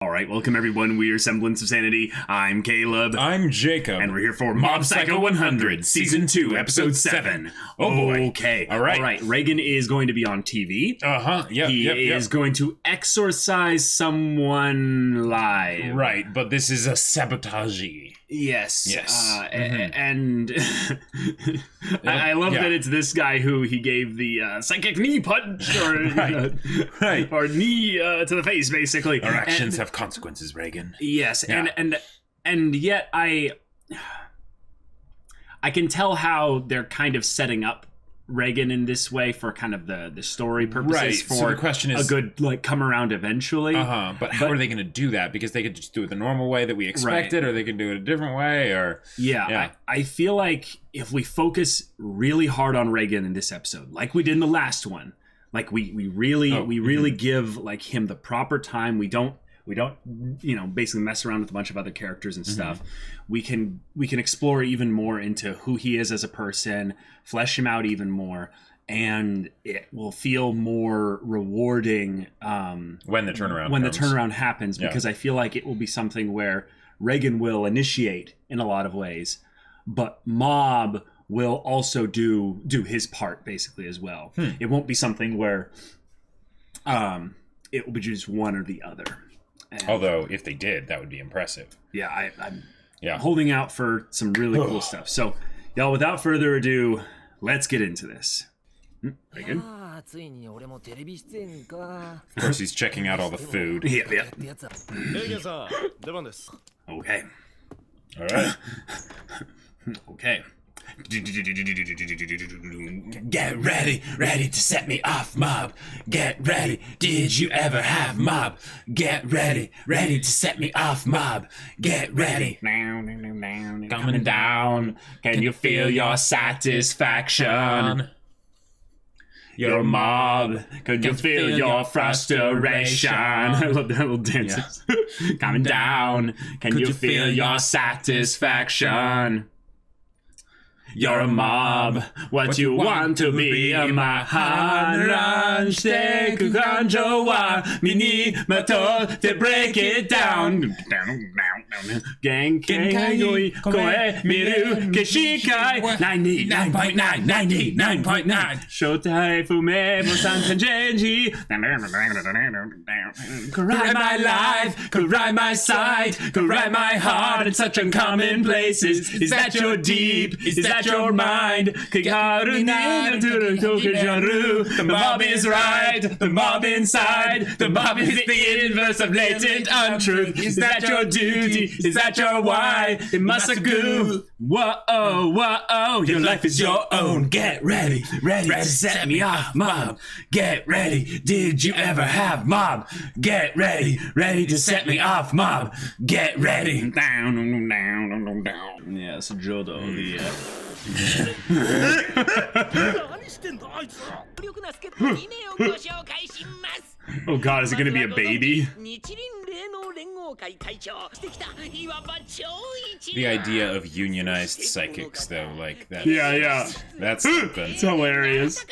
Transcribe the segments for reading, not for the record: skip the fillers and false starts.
All right, welcome everyone. We are Semblance of Sanity. I'm Caleb. I'm Jacob. And we're here for Mob Psycho 100, Season 2, Episode 7. Oh boy. Okay. All right. All right, Reigen is going to be on TV. Yep, He is going to exorcise someone live. Right, but this is a sabotage. Yes. Mm-hmm. And I love that it's this guy who he gave the psychic knee punch or, right. or knee to the face, basically. Our actions have consequences, Reigen. Yes, Yeah. and yet I can tell how they're kind of setting up Reigen in this way for kind of the story purposes. Right. For So the question is a good come around eventually. But how are they going to do that? Because they could just do it the normal way that we expected, or they could do it a different way, or I feel like if we focus really hard on Reigen in this episode, like we did in the last one, like we really give like him the proper time. We don't basically mess around with a bunch of other characters and stuff. We can explore even more into who he is as a person, flesh him out even more, and it will feel more rewarding when the turnaround happens, because I feel like it will be something where Reigen will initiate in a lot of ways, but Mob will also do his part basically as well. It won't be something where it will be just one or the other. And although, if they did, that would be impressive. Yeah, I'm holding out for some really cool stuff. So, y'all, without further ado, let's get into this. Reigen? Of course, he's checking out all the food. Yeah. Okay. All right. Okay. Get ready to set me off, Mob. Get ready, did you ever have Mob? Get ready to set me off, Mob. Get ready. Coming down, can you feel your satisfaction? You're a mob, could you feel your frustration? I love that little dance. Coming down, can you feel your satisfaction? You're a mob, what you want to be a maharan shake kanjo wa mini mato to break it down. Genkai yoi koe miru keshikai 99.9 Shotai fume bosan tenjenji. Could write my life, could write my sight, could write my heart in such uncommon places. Is that your deep? Is that your mind? The mob is right, the mob inside, the mob is the inverse of latent untruth. Is that your duty? Is that your why? It must go. Whoa, your life is your own. Get ready to set me off, Mob. Get ready, did you ever have Mob? Get ready to set me off, Mob. Get ready. Yes, Jodo, Oh god, is it gonna be a baby? The idea of unionized psychics, though, like that. Yeah. That's something. It's hilarious.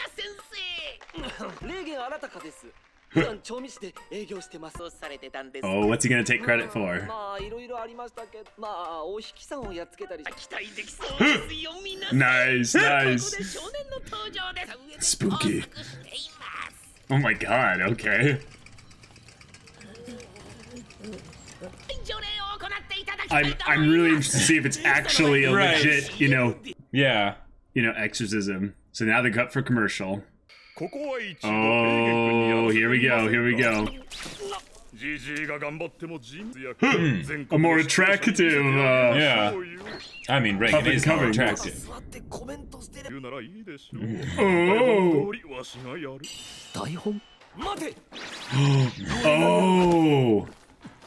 Oh, what's he gonna take credit for? Nice. Spooky. Oh my god, okay. I'm really interested to see if it's actually a legit, exorcism. So now they're cut for commercial. Oh, here we go. A more attractive, Yeah. I mean, Reigen is more attractive.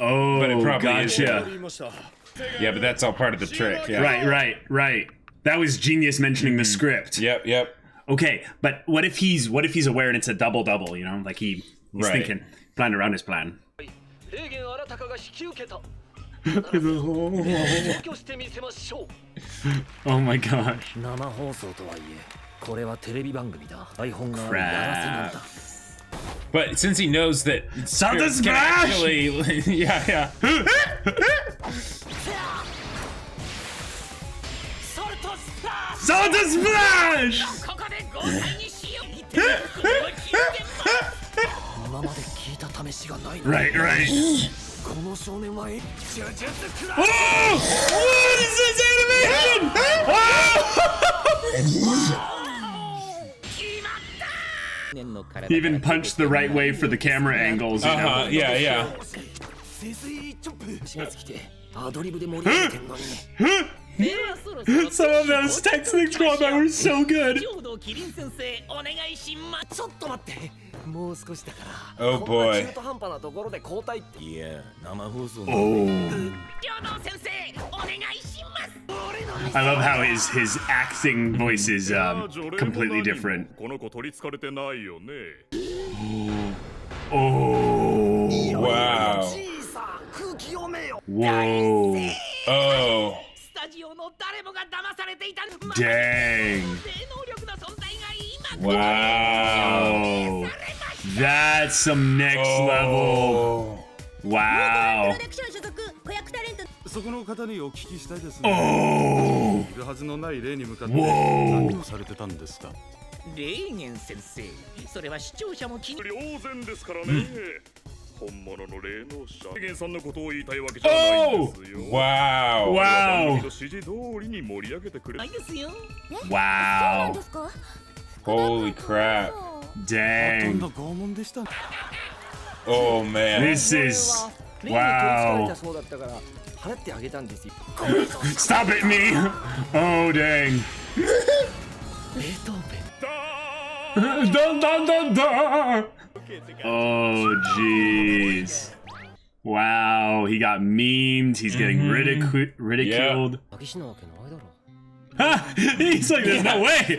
Oh, but it probably gotcha. Yeah, but that's all part of the trick. Yeah. Right. That was genius mentioning the script. Yep. Okay, but what if he's aware and it's a double, like he's thinking, plan around his plan. Oh my gosh. Crap. But since he knows that Something spirits can splash! actually, yeah. Salta splash! Right. Oh! What is this animation? Oh! He even punched the right way for the camera angles, you know? Yeah. Some of those techniques that were so good. Oh boy. I love how his acting voice is completely different. Oh. Wow. Whoa. Oh. Dang. Wow. That's some next level. Wow. Oh. Whoa. レイゲン先生、それは視聴者も気に良然ですからね。本物の霊能者。レイゲンさんのことを言いたいわけじゃないんですよ。Wow. Wow. 指示通りに盛り上げてくれ。ないですよ。 Wow. Holy crap. Dang. Oh man. This is wow. Stop it, me. Oh dang. Dun, dun, dun, dun. Oh jeez. Wow, he got memed. He's getting ridiculed. He's like, there's no way.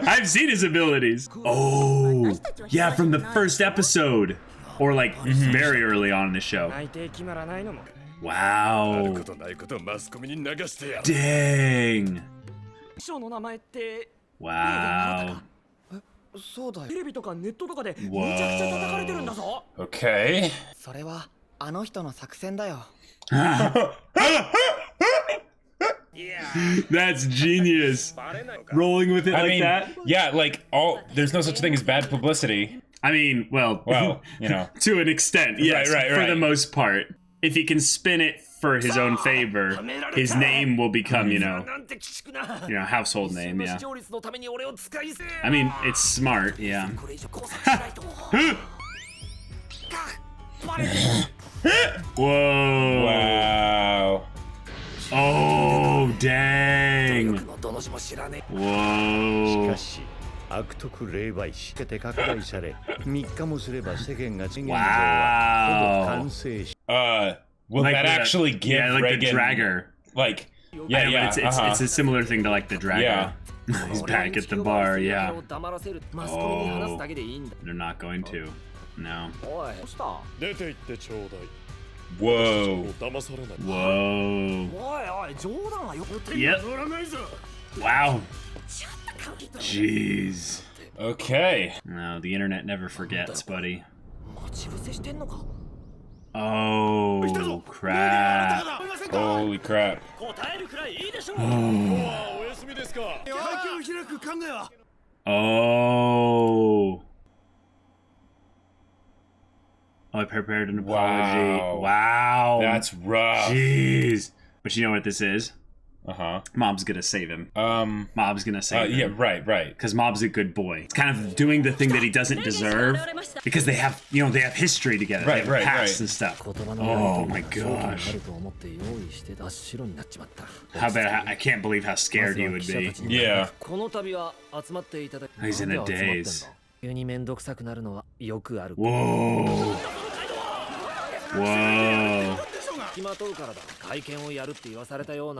I've seen his abilities. Oh, yeah, from the first episode. Or like very early on in the show. Wow. Dang. Wow. Whoa. Okay. That's genius. Rolling with it I like mean, that. yeah, like there's no such thing as bad publicity. I mean, well, you know, to an extent, yes, right. for the most part. If he can spin it for his own favor, his name will become, you know, household name, yeah. I mean, it's smart, yeah. Whoa. wow. Oh, dang. Whoa. 悪徳霊媒師て拡大され3日もすれば世間が次元上 Wow. はほぼ完成し Will Like that actually give yeah, like Reigen, the dragger. like, I know, yeah, but it's a similar thing to like the dragger. Yeah. He's back at the bar, yeah. Oh, they're not going to. No. 出て行ってちょうだい。 Whoa. 騙されない。 Whoa. Yep. Wow. Jeez. Okay. No, the internet never forgets, buddy. Oh, crap. Holy crap. Oh. Oh, I prepared an apology. Wow. Wow. That's rough. Jeez. But you know what this is? Uh-huh. Mob's gonna save him. Mob's gonna save him. Yeah, right. Because Mob's a good boy. It's kind of doing the thing that he doesn't deserve. Because they have, they have history together. They have past and stuff. Oh my gosh. How bad, I can't believe how scared he would be. Yeah. He's in a daze. Whoa. Whoa.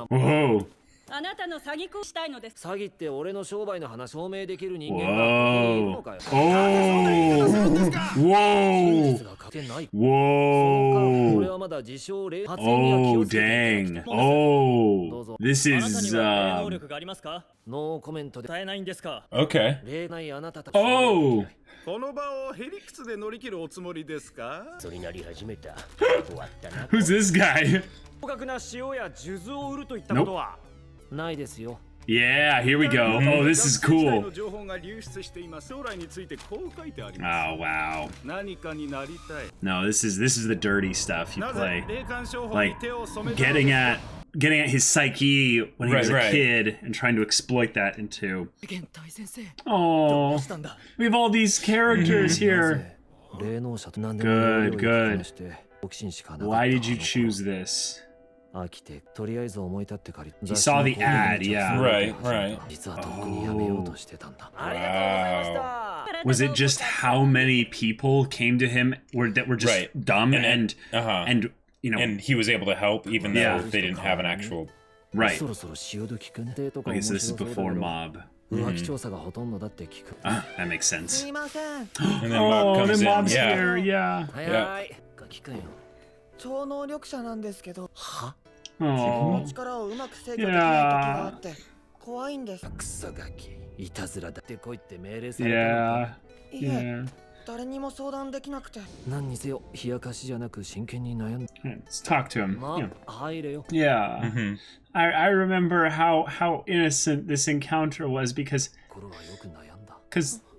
Whoa. あなたの詐欺行為したいのです。 Whoa. Oh. Whoa. Whoa. Oh, dang. Oh. This is, Okay. Oh. この場をヘリクツで乗り切るおつもりですか？それなり始めた。終わったな。 Who's this guy? 高額な塩や数珠を売るといったことはないですよ。 Yeah, here we go. Oh, this is cool. 情報が流出しています。将来についてこう書いてあります。 Oh, wow. 何かになりたい。 No, this is the dirty stuff you なぜ play. 霊感商法に Like 手を染めたの getting ですか？ at his psyche when he was a Right, right. kid and trying to exploit that into. 現代先生。 Oh, we have all these characters here. 霊能者と何でもやるように Good, 話して好奇心しかなかった。 Why did you choose this? 飽きてとりあえず思い立って借り。 You saw the ad, yeah. Right, right. 実はとっくにやめようとしてたんだ。 Was it just how many people came to him that were just Right. dumb And- and you know And he was able to help even though Yeah. they didn't have an actual. right? そろそろ潮時くね。 Okay, so this is before mob. 浮気調査がほとんどだって聞く。 Ah, that makes sense. すいません。 And then Mob Oh, comes the in. mob's Yeah. here, yeah. はい Yeah. はい。ガキくんよ。超能力者なんですけど、 は？ Oh, 力をうまく制御できない時があって怖いんです。クソガキ。いたずらだってこいって命令されたのか。 yeah, いえ、 yeah. 誰にも相談できなくて。何にせよ冷やかしじゃなく真剣に悩んだ。 Let's talk to him. ま Yeah. あ入れよ。 Yeah. Mhm. I remember how innocent this encounter was because 心はよく悩んだ。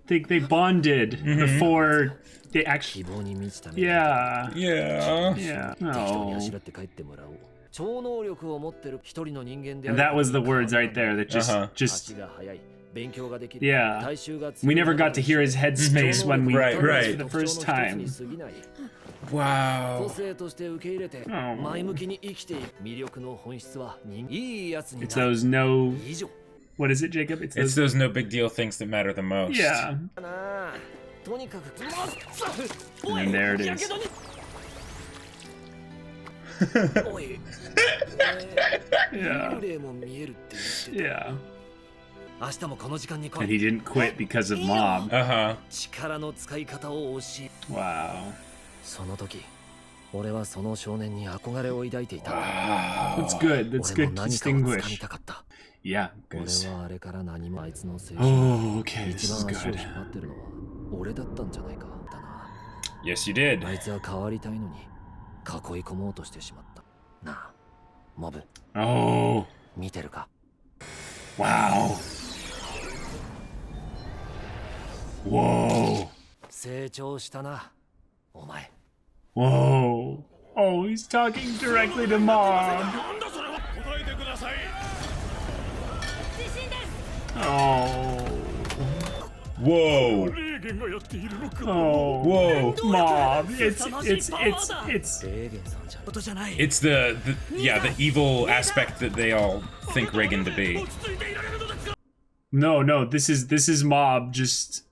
they bonded before they actually. 希望に満ちたね。 Yeah. Yeah. Yeah. 適当にあ Oh. しらって帰ってもらおう。超能力を持ってる一人の人間であ And る。 that was the words right there that just Uh-huh. just 足が速い。勉強ができる。 yeah. 体臭が強い。 We never got to hear his headspace when we Right, heard right. it for the first time. 個 Wow. 性として受け入れて Oh. 前向きに生きている。魅力の本質は人いいやつに It's なる。 those no. 以上。 What is it, Jacob? It's It's those. those no big deal things that matter the most. Yeah. なあとにかく And then there it is. おい Yeah. 幽霊も見えるって言って Yeah. た。明日もこの時間に来 And he い。 didn't quit because of mob. Uh huh. 力の使い方を教え。 Wow. その時俺はその少年に憧れを抱いていた。 That's good. That's 俺も good to 何かを掴み distinguish. たかった。 Yeah. Good. 俺はあれから何もあいつの精神 Oh, okay. 一 This is 番足を good. 引っ張ってるのは俺だったんじゃないかだな。 Yes, you did. あいつは変わりたいのに囲い込もうとしてしまった。なあ、モブ Oh. 見てるか。 Wow. Whoa. 成長したな、お前。 Whoa. Oh, he's talking directly to mob. なんだそれは。答えてください。 Oh. Whoa. 霊言がやっているのか。 Oh. Whoa. Mob. It's レーゲンさんじゃことじゃない。 It's the evil aspect that they all think Reigen to be. no. This is mob just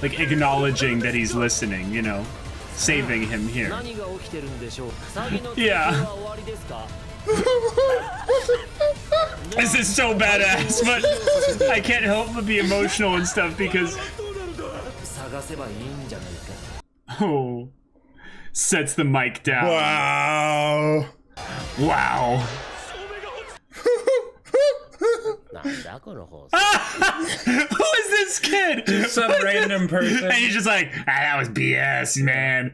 like acknowledging that he's listening, you know, saving him here. 何が起きてるんでしょう。詐欺の Yeah. は終わりですか。 This is so badass, but I can't help but be emotional and stuff because 探せばいいんじゃないか。 oh, sets the mic down. Wow. Wow. なんだこの放送。 Who is this kid? Some random person. And he's just like, that was BS, man.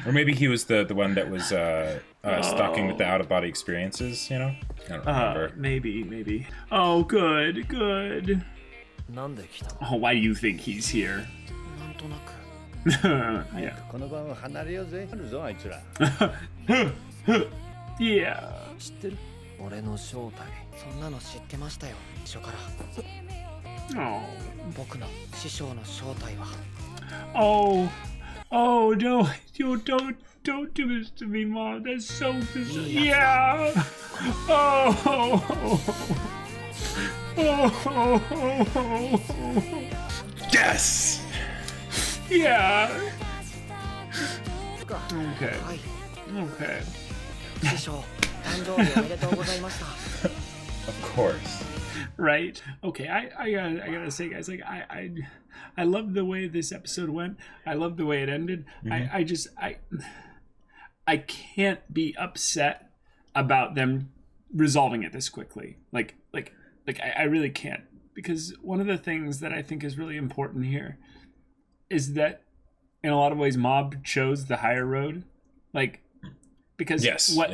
Or maybe he was the one that was stalking with the out of body experiences, you know? I don't remember. Maybe. Oh, good. なんで来たの。 Oh, why do you think he's here? なんとなく。 Yeah. この場を離れようぜ。あるぞあいつら。 Yeah. 知ってる？俺の正体。そんなの知ってましたよ。初から。 Oh. 僕の師匠の正体は。 Oh, no, don't do this to me, Mom. That's so bizarre. Yeah. Yes! Yeah. はい。 Okay. 師匠、誕生日おめでとうございました。 Of course. Right. Okay. I gotta say, guys, like I love the way this episode went. I love the way it ended. I can't be upset about them resolving it this quickly. Like I really can't, because one of the things that I think is really important here is that in a lot of ways Mob chose the higher road, like because what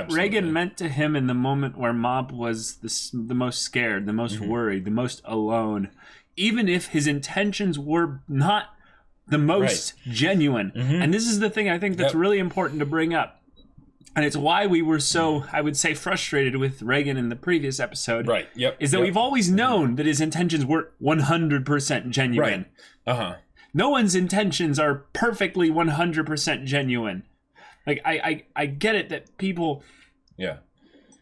Reigen meant to him in the moment where Mob was the most scared, the most worried, the most alone, even if his intentions were not the most genuine. And this is the thing I think that's really important to bring up. And it's why we were so, I would say, frustrated with Reigen in the previous episode. Right. Yep. Is that we've always known that his intentions were 100% genuine. Right. No one's intentions are perfectly 100% genuine. Like I get it that people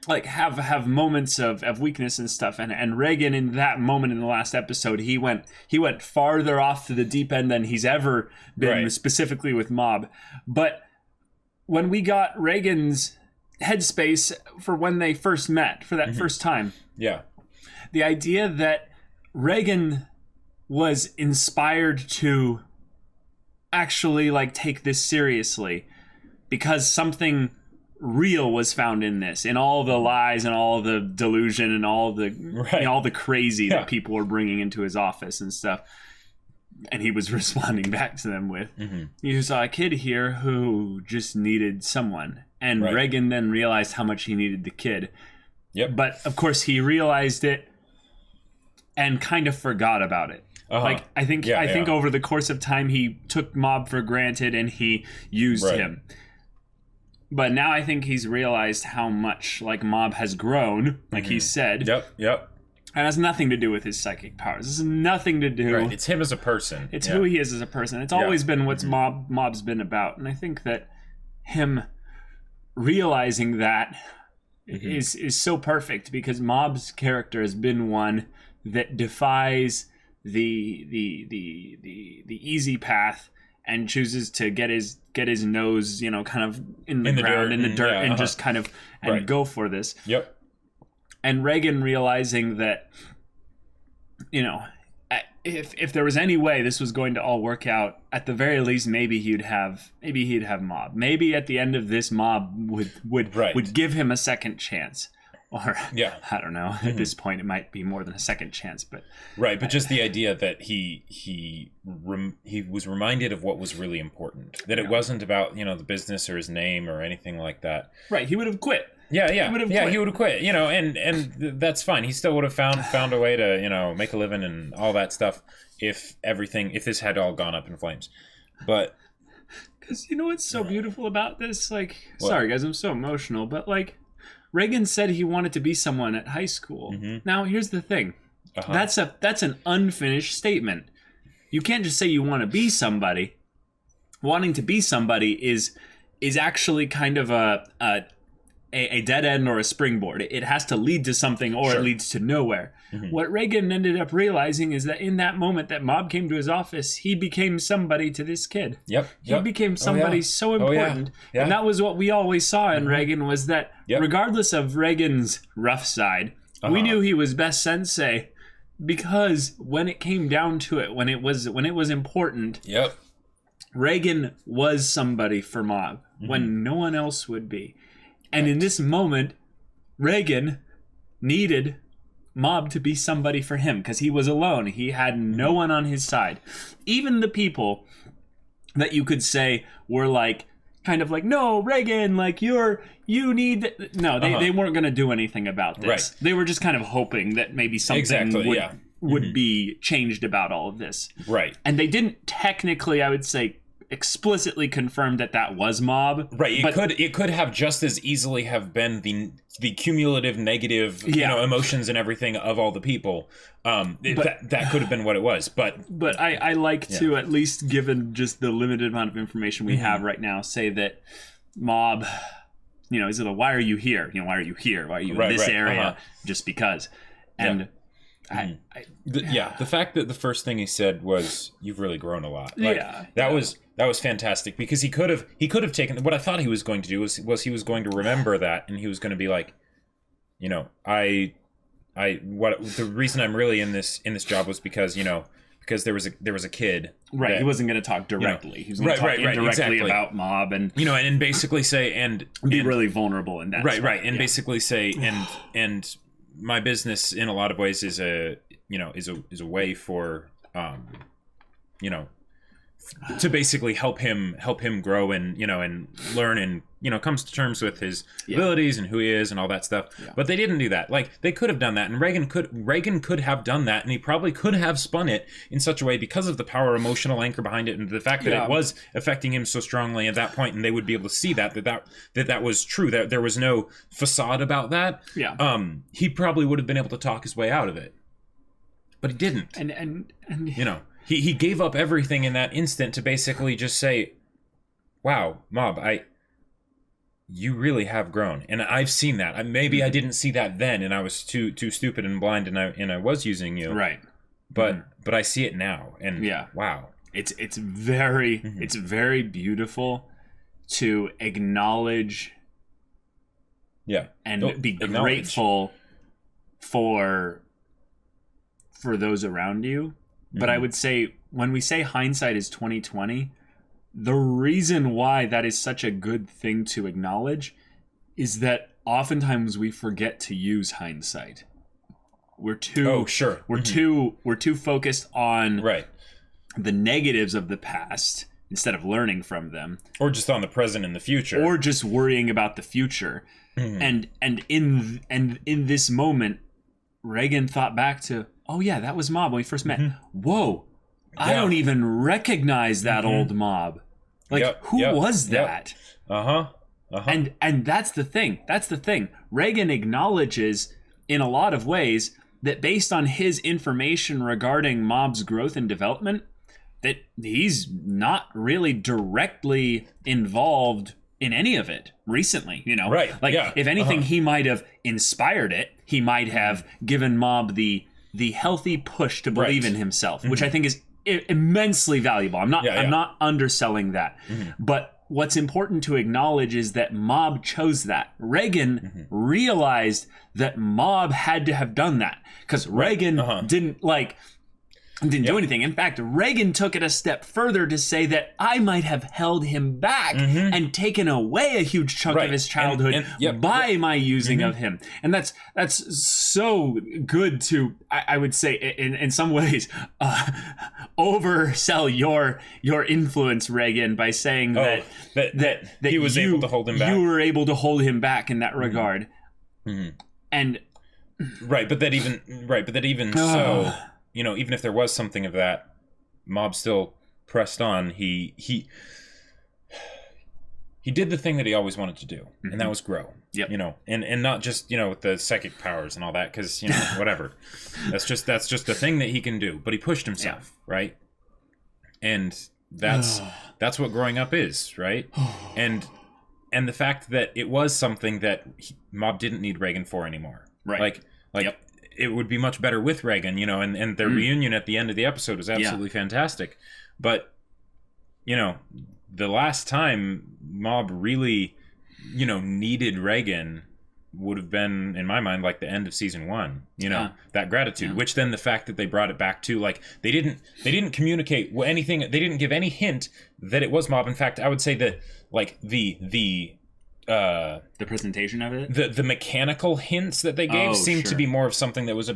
like have moments of weakness and stuff, and Reigen in that moment in the last episode he went farther off to the deep end than he's ever been, specifically with Mob. But when we got Reigen's headspace for when they first met for that first time, the idea that Reigen was inspired to actually like take this seriously because something real was found in this, in all the lies and all the delusion and all the all the crazy that people were bringing into his office and stuff, and he was responding back to them with, you saw a kid here who just needed someone, and Reigen then realized how much he needed the kid. But of course he realized it and kind of forgot about it. Like I think over the course of time he took Mob for granted and he used him. But now I think he's realized how much like Mob has grown, like he said. And it has nothing to do with his psychic powers. This has nothing to do. It's him as a person. It's who he is as a person. It's always been what's Mob's been about. And I think that him realizing that is so perfect, because Mob's character has been one that defies the easy path and chooses to get his nose, kind of in the ground, in the dirt, and just kind of go for this. And Reigen realizing that, if there was any way this was going to all work out, at the very least, maybe he'd have Mob. Maybe at the end of this, Mob would give him a second chance. Or I don't know. At this point, it might be more than a second chance, but but just the idea that he was reminded of what was really important. That it wasn't about the business or his name or anything like that. He would have quit. He would have quit. And that's fine. He still would have found a way to make a living and all that stuff if this had all gone up in flames. But because what's so beautiful about this? Like, sorry guys, I'm so emotional, but like, Reigen said he wanted to be someone at high school. Now, here's the thing. That's an unfinished statement. You can't just say you want to be somebody. Wanting to be somebody is actually kind of a dead end or a springboard. It has to lead to something, or it leads to nowhere. What Reigen ended up realizing is that in that moment that Mob came to his office, he became somebody to this kid. He became somebody so important. And that was what we always saw in Reigen, was that regardless of Reigen's rough side, we knew he was best sensei, because when it came down to it, when it was important, Reigen was somebody for Mob when no one else would be. And in this moment, Reigen needed Mob to be somebody for him, because he was alone. He had no one on his side. Even the people that you could say were like, kind of like, no, Reigen, like you need. No, they weren't going to do anything about this. They were just kind of hoping that maybe something would be changed about all of this. And they didn't technically, I would say, explicitly confirmed that was Mob. It could have just as easily have been the cumulative negative emotions and everything of all the people. That could have been what it was. But I like to, at least given just the limited amount of information we have right now, say that Mob, is it why are you here? Why are you here? Why are you in this area? Just because. And the fact that the first thing he said was, "You've really grown a lot." That was fantastic, because he could have taken what I thought he was going to do was he was going to remember that, and he was going to be like, the reason I'm really in this job was because there was a kid. He wasn't going to talk directly. He was going to talk indirectly about Mob, and and basically say and be really vulnerable in that. And basically say and my business in a lot of ways is a way for to basically help him grow and and learn and comes to terms with his abilities and who he is and all that stuff. But they didn't do that. Like, they could have done that, and Reigen could have done that, and he probably could have spun it in such a way because of the power emotional anchor behind it and the fact that it was affecting him so strongly at that point, and they would be able to see that was true, that there was no facade about that. He probably would have been able to talk his way out of it, but he didn't. And he gave up everything in that instant to basically just say, wow, Mob, you really have grown, and I've seen that. Maybe I didn't see that then, and I was too stupid and blind, and I was using you. Right. But I see it now, and wow, it's very beautiful to acknowledge. And be grateful for those around you. But I would say, when we say hindsight is 20/20, the reason why that is such a good thing to acknowledge is that oftentimes we forget to use hindsight. We're too we're too focused on the negatives of the past instead of learning from them, or just on the present and the future, or just worrying about the future. And in this moment, Reigen thought back to, oh yeah, that was Mob when we first met. Whoa, I don't even recognize that old Mob. Like, who was that? And that's the thing. Reigen acknowledges in a lot of ways that based on his information regarding Mob's growth and development, that he's not really directly involved in any of it recently, if anything, he might have inspired it. He might have given Mob the healthy push to believe in himself, which I think is immensely valuable. I'm not underselling that. But what's important to acknowledge is that Mob chose that. Reigen realized that Mob had to have done that, because Reigen didn't do anything. In fact, Reigen took it a step further to say that I might have held him back and taken away a huge chunk of his childhood by my using of him. And that's so good to, I would say, in some ways, oversell your influence, Reigen, by saying that he was able to hold him back. You were able to hold him back in that regard. And but that even so, even if there was something of that, Mob still pressed on. He did the thing that he always wanted to do, and that was grow. And not just with the psychic powers and all that, because whatever. That's just the thing that he can do. But he pushed himself, right? And that's what growing up is, right? And the fact that it was something that Mob didn't need Reigen for anymore, right? Like. It would be much better with Reigen, and their reunion at the end of the episode was absolutely fantastic. But, the last time Mob really, needed Reigen would have been, in my mind, like the end of season 1, that gratitude, which then the fact that they brought it back to, like, they didn't communicate anything. They didn't give any hint that it was Mob. In fact, I would say that, like, the presentation of it, the mechanical hints that they gave seemed to be more of something that was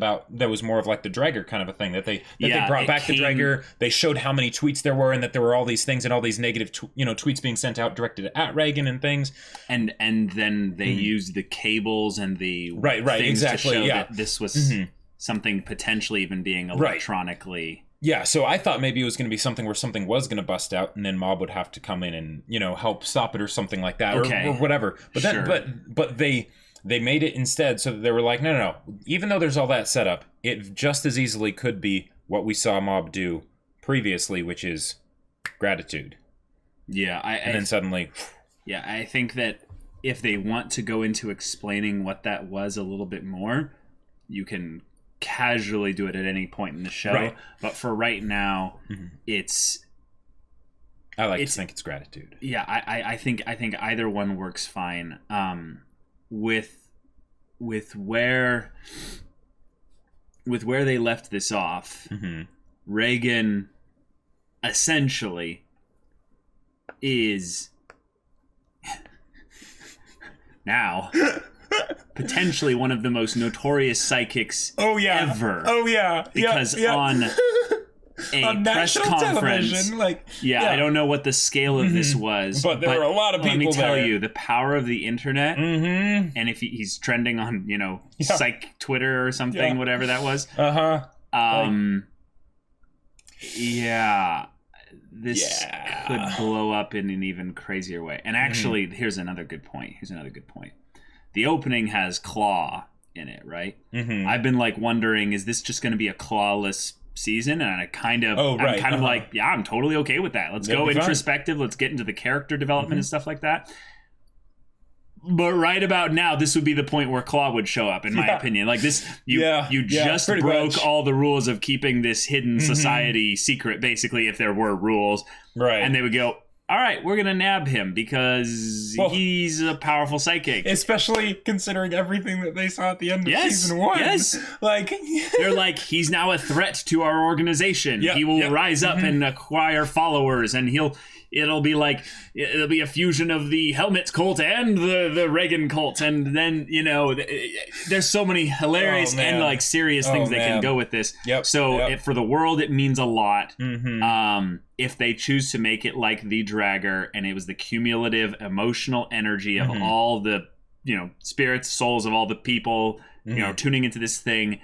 more of like the Dragger kind of a thing, that they brought back the Dragger. They showed how many tweets there were, and that there were all these things and all these negative tweets being sent out directed at Reigen and things, and then they used the cables and the things to show that this was something potentially even being electronically. Yeah, so I thought maybe it was going to be something where something was going to bust out, and then Mob would have to come in and help stop it or something like that, or whatever. But but they made it instead so that they were like, no. Even though there's all that set up, it just as easily could be what we saw Mob do previously, which is gratitude. Yeah, and then suddenly. Yeah, I think that if they want to go into explaining what that was a little bit more, you can casually do it at any point in the show, but for right now, I like to think it's gratitude. Yeah, I think either one works fine. With where they left this off, Reigen essentially is now potentially one of the most notorious psychics ever. Oh yeah. Because a on press national conference. television. Like, I don't know what the scale of this was, but there were a lot of people. Let me tell there. you, the power of the internet, and if he's trending on, psych Twitter or something, whatever that was. This could blow up in an even crazier way. And actually, here's another good point. The opening has Claw in it, right? I've been wondering, is this just going to be a clawless season? And I'm kind of I'm totally okay with that. Let's go introspective. Let's get into the character development and stuff like that. But right about now, this would be the point where Claw would show up, in my opinion. Like this, you just broke all the rules of keeping this hidden society secret, basically, if there were rules. Right. And they would go, all right, we're going to nab him because he's a powerful psychic. Especially considering everything that they saw at the end of season 1. Yes. They're like, he's now a threat to our organization. Yep, he will rise up and acquire followers, and it'll be a fusion of the Helmets cult and the Reigen cult, and then there's so many hilarious and serious things that can go with this. So for the world, it means a lot. If they choose to make it like the Dragger, and it was the cumulative emotional energy of all the spirits, souls of all the people tuning into this thing,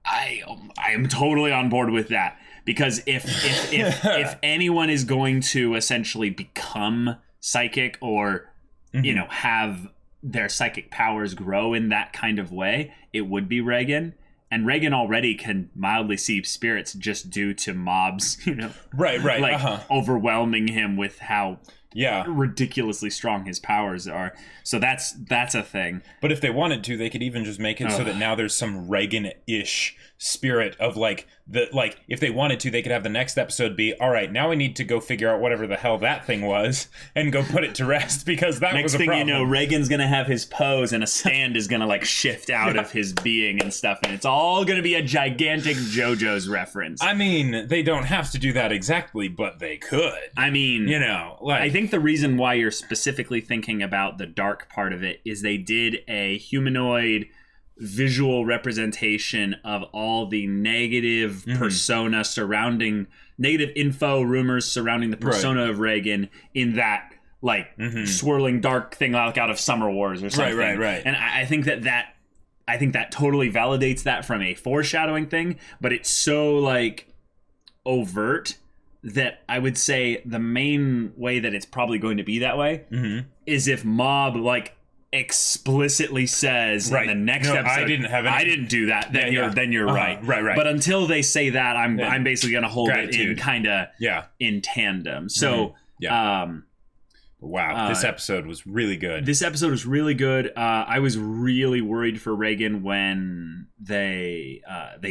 I am totally on board with that. Because if anyone is going to essentially become psychic or, have their psychic powers grow in that kind of way, it would be Reigen. And Reigen already can mildly see spirits just due to mobs, overwhelming him with how ridiculously strong his powers are. So that's a thing. But if they wanted to, they could even just make it so that now there's some Reigen-ish spirit of if they wanted to, they could have the next episode be, all right, now we need to go figure out whatever the hell that thing was and go put it to rest, because that was a problem. Next thing you know, Reigen's gonna have his pose and a stand is gonna shift out of his being and stuff, and it's all gonna be a gigantic JoJo's reference. I mean, they don't have to do that exactly, but they could. I mean, I think the reason why you're specifically thinking about the dark part of it is they did a humanoid visual representation of all the negative persona surrounding, negative info, rumors surrounding the persona of Reigen in that swirling dark thing out of Summer Wars or something. Right. And I think that totally validates that from a foreshadowing thing, but it's so overt that I would say the main way that it's probably going to be that way is if Mob explicitly says in the next episode, I didn't do that, then you're right. But until they say that, I'm basically gonna hold it in kinda in tandem. So wow, this episode was really good. I was really worried for Reigen when they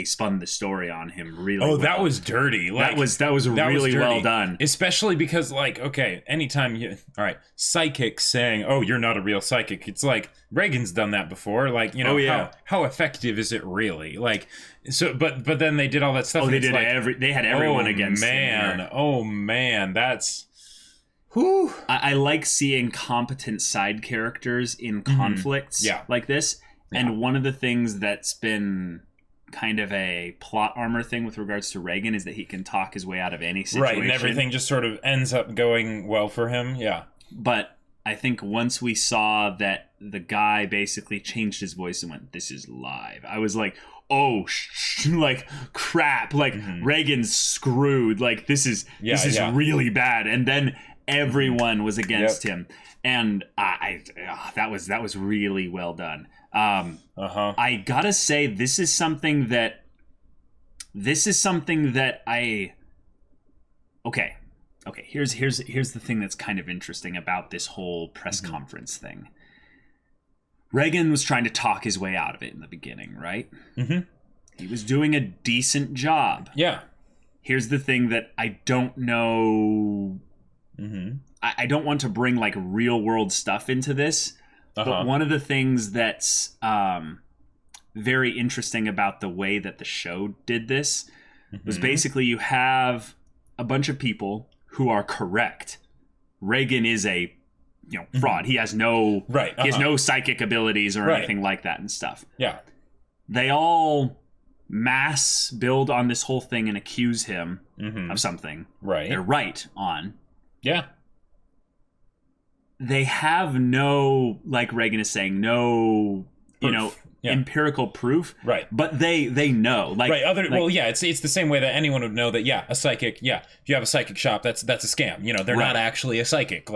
spun the story on him really well. That was dirty. That was really well done. Especially because anytime psychics saying, "Oh, you're not a real psychic," it's like Reigen's done that before. How effective is it really? But then they did all that stuff. They did they had everyone against him. Oh man, that's. I like seeing competent side characters in conflicts like this. And one of the things that's been kind of a plot armor thing with regards to Reigen is that he can talk his way out of any situation. Right, and everything just sort of ends up going well for him, But I think once we saw that the guy basically changed his voice and went, "This is live," I was like, oh, crap, Reigen's screwed. This is really bad. And then everyone was against him, and that was really well done. I gotta say, this is something that I. Okay. Here's the thing that's kind of interesting about this whole press conference thing. Reigen was trying to talk his way out of it in the beginning, right? He was doing a decent job. Here's the thing that I don't know. I don't want to bring real world stuff into this, but one of the things that's very interesting about the way that the show did this was basically you have a bunch of people who are correct. Reigen is a fraud. He has no he has no psychic abilities or anything like that and stuff. They all mass build on this whole thing and accuse him of something. Right. They're right on. Yeah. They have no, like Reigen is saying, no, empirical proof. Right. But they know. Like, right. It's the same way that anyone would know that, a psychic, if you have a psychic shop, that's a scam. They're not actually a psychic.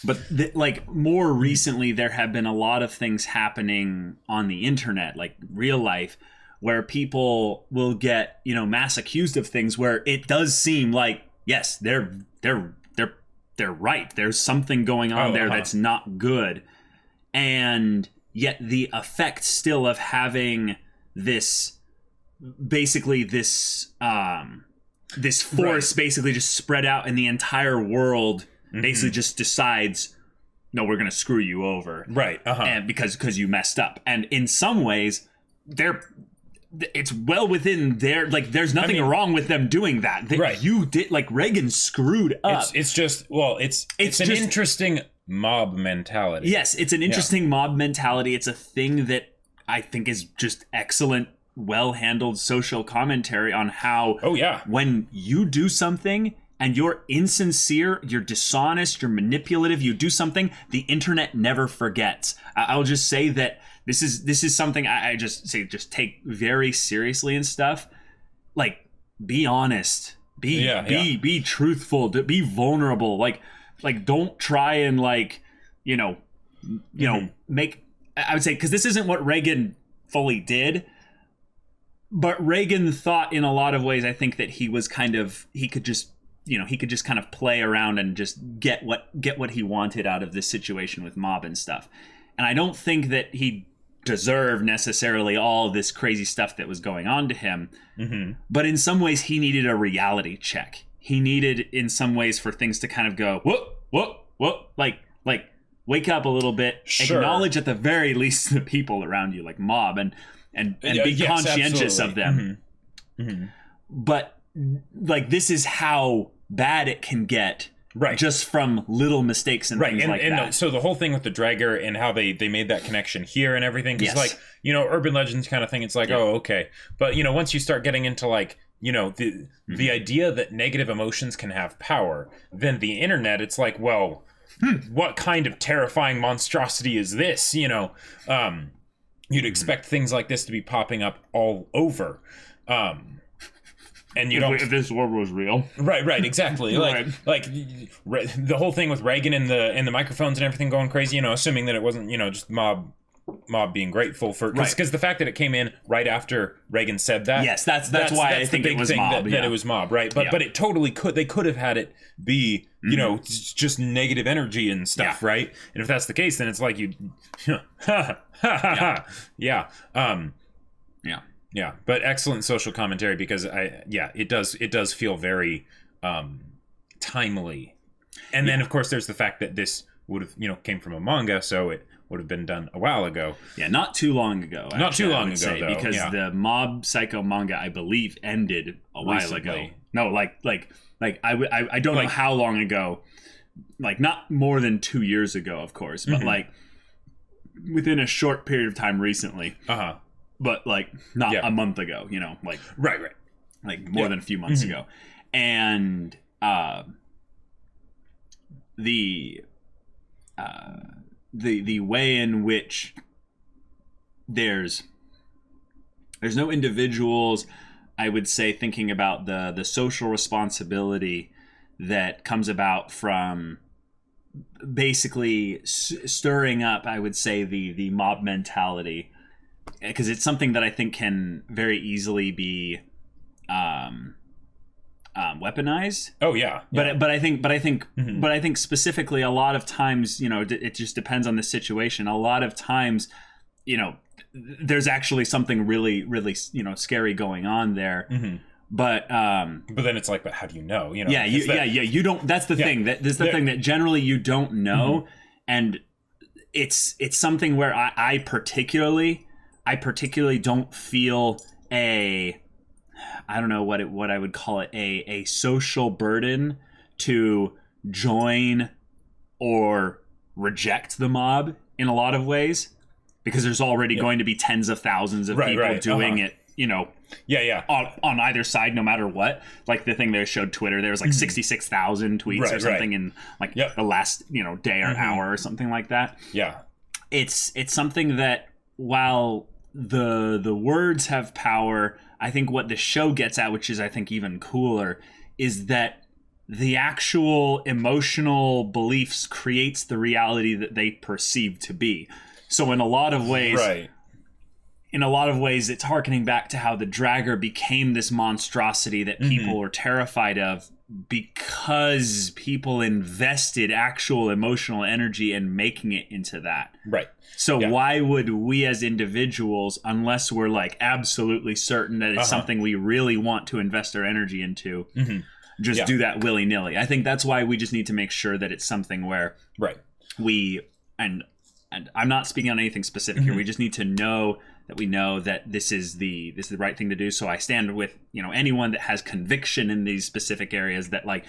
But more recently, there have been a lot of things happening on the internet, like real life, where people will get, mass accused of things where it does seem like, yes, they're right. There's something going on there that's not good. And yet the effect still of having this force basically just spread out in the entire world basically just decides, no, we're going to screw you over. Right. And because you messed up. And in some ways, it's well within their, there's nothing wrong with them doing that. You did, Reigen screwed up. It's just an interesting mob mentality. Yes, it's an interesting mob mentality. It's a thing that I think is just excellent, well-handled social commentary on how when you do something and you're insincere, you're dishonest, you're manipulative, you do something, the internet never forgets. I'll just say that this is something I just say just take very seriously and stuff. Be honest, be truthful, be vulnerable. Don't try and make. I would say, because this isn't what Reigen fully did, but Reigen thought in a lot of ways. I think that he was he could just kind of play around and just get what he wanted out of this situation with mob and stuff. And I don't think that he deserved necessarily all this crazy stuff that was going on to him. But in some ways, he needed a reality check. He needed, in some ways, for things to kind of go, whoop, wake up a little bit, acknowledge at the very least the people around you, like mob, and be conscientious of them. But this is how bad it can get, just from little mistakes and things like that. So the whole thing with the Dragger and how they made that connection here and everything, because urban legends kind of thing, it's oh, okay. But once you start getting into the idea that negative emotions can have power, then the internet, it's well, what kind of terrifying monstrosity is this? You'd expect things like this to be popping up all over. And if this world was real, right, exactly. The whole thing with Reigen and the microphones and everything going crazy. Assuming that it wasn't just mob being grateful for, because the fact that it came in right after Reigen said that. Yes, that's why I think it was mob. That it was mob, right? But it totally could. They could have had it be just negative energy and stuff, right? And if that's the case, then it's Yeah, but excellent social commentary, because it does feel very timely. And then of course there's the fact that this would have came from a manga, so it would have been done a while ago. Yeah, not too long ago. Not too long ago, though, because the Mob Psycho manga, I believe, ended a while ago. No, I don't know how long ago. Not more than 2 years ago, of course, but within a short period of time recently. But not a month ago, right. More than a few months ago. And the way in which there's no individuals, I would say, thinking about the social responsibility that comes about from basically stirring up, I would say, the mob mentality, because it's something that I think can very easily be weaponized. Oh yeah. But I think specifically, a lot of times, it just depends on the situation. A lot of times, there's actually something really, really, scary going on there. But then it's but how do you know? You don't. That's the thing. That's the thing that generally you don't know, and it's something where I particularly don't feel I don't know what I would call it, a social burden to join or reject the mob in a lot of ways. because there's already going to be tens of thousands of people doing it, you know. On either side, no matter what. Like the thing they showed Twitter, there was like 66,000 tweets or something in like the last, you know, day or hour or something like that. Yeah. It's something that while the words have power, I think what the show gets at, which is I think even cooler, is that the actual emotional beliefs creates the reality that they perceive to be. So in a lot of ways, it's harkening back to how the Dragger became this monstrosity that people were terrified of because people invested actual emotional energy in making it into that. Right. So why would we as individuals, unless we're like absolutely certain that it's something we really want to invest our energy into, just do that willy-nilly? I think that's why we just need to make sure that it's something where we, and I'm not speaking on anything specific here, we just need to know that we know that this is the right thing to do. So I stand with, you know, anyone that has conviction in these specific areas that like,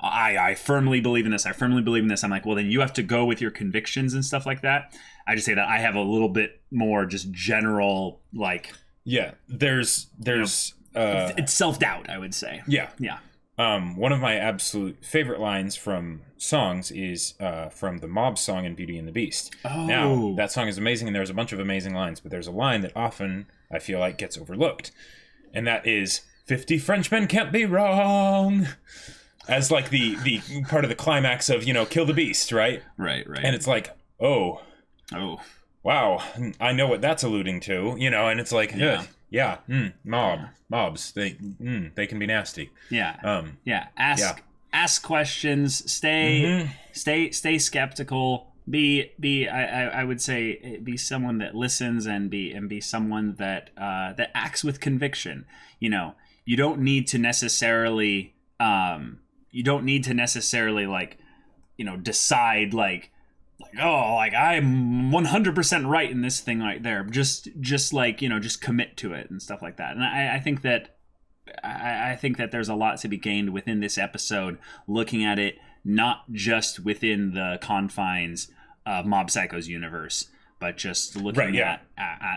I firmly believe in this. I firmly believe in this. I'm like, well, then you have to go with your convictions and stuff like that. I just say that I have a little bit more just general, like, there's it's self-doubt, I would say. One of my absolute favorite lines from songs is from the Mob song in Beauty and the Beast. Now, that song is amazing, and there's a bunch of amazing lines, but there's a line that often, I feel like, gets overlooked. And that is, 50 Frenchmen can't be wrong. As, like, the part of the climax of, you know, kill the beast, right? Right. And it's like, oh, wow, I know what that's alluding to, you know, and it's like, mobs, they can be nasty. Ask questions, stay skeptical, I would say be someone that listens and be someone that that acts with conviction. You know, you don't need to necessarily like, you know, decide like oh, like I'm 100% right in this thing right there. Just like, you know, just commit to it and stuff like that. And I think that there's a lot to be gained within this episode, looking at it not just within the confines of Mob Psycho's universe, but just looking at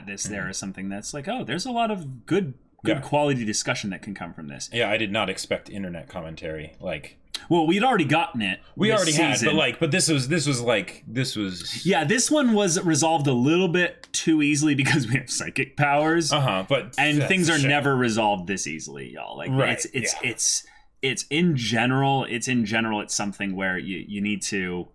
this there is something that's like, oh, there's a lot of good quality discussion that can come from this. I did not expect internet commentary. Like, well, we'd already gotten it. We already had, but this was. Yeah, this one was resolved a little bit too easily because we have psychic powers. But things are never resolved this easily, y'all. Like, it's in general. It's something where you need to.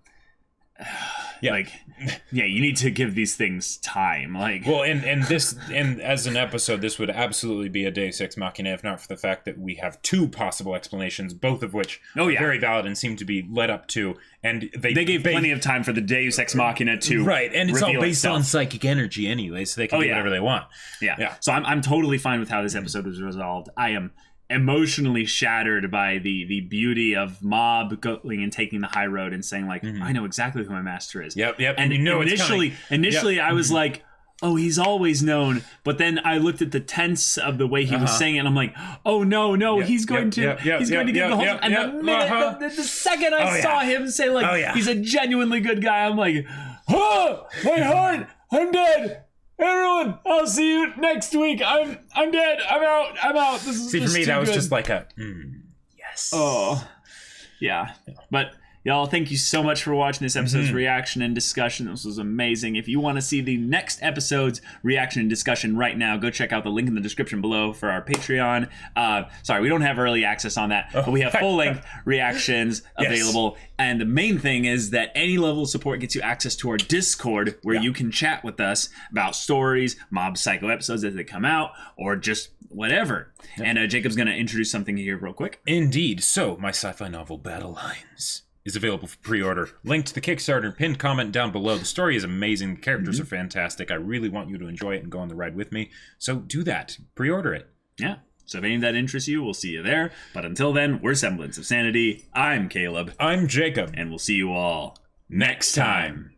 You need to give these things time. Like, well, and as an episode, this would absolutely be a Deus Ex Machina, if not for the fact that we have two possible explanations, both of which are very valid and seem to be led up to. And they gave plenty of time for the Deus Ex Machina to and it's all based on psychic energy anyway, so they can do whatever they want. So I'm totally fine with how this episode was resolved. I am emotionally shattered by the beauty of Mob going and taking the high road and saying like, I know exactly who my master is. And you know, initially I was like, oh, he's always known. But then I looked at the tense of the way he was saying it, and I'm like, oh no, he's going to give the whole. And the minute, the second I saw him say like, he's a genuinely good guy, I'm like, oh, my heart, I'm dead. Everyone, I'll see you next week. I'm dead. I'm out. This is for me, that was just like a yes. Oh, yeah. But y'all, thank you so much for watching this episode's reaction and discussion. This was amazing. If you want to see the next episode's reaction and discussion right now, go check out the link in the description below for our Patreon. Sorry, we don't have early access on that, but we have full-length reactions available. And the main thing is that any level of support gets you access to our Discord, where you can chat with us about stories, Mob Psycho episodes as they come out, or just whatever. And Jacob's going to introduce something here real quick. Indeed. So, my sci-fi novel, Battle Lines, is available for pre-order. Link to the Kickstarter, pinned comment down below. The story is amazing. The characters are fantastic. I really want you to enjoy it and go on the ride with me. So do that. Pre-order it. Yeah. So if any of that interests you, we'll see you there. But until then, we're Semblance of Sanity. I'm Caleb. I'm Jacob. And we'll see you all next time.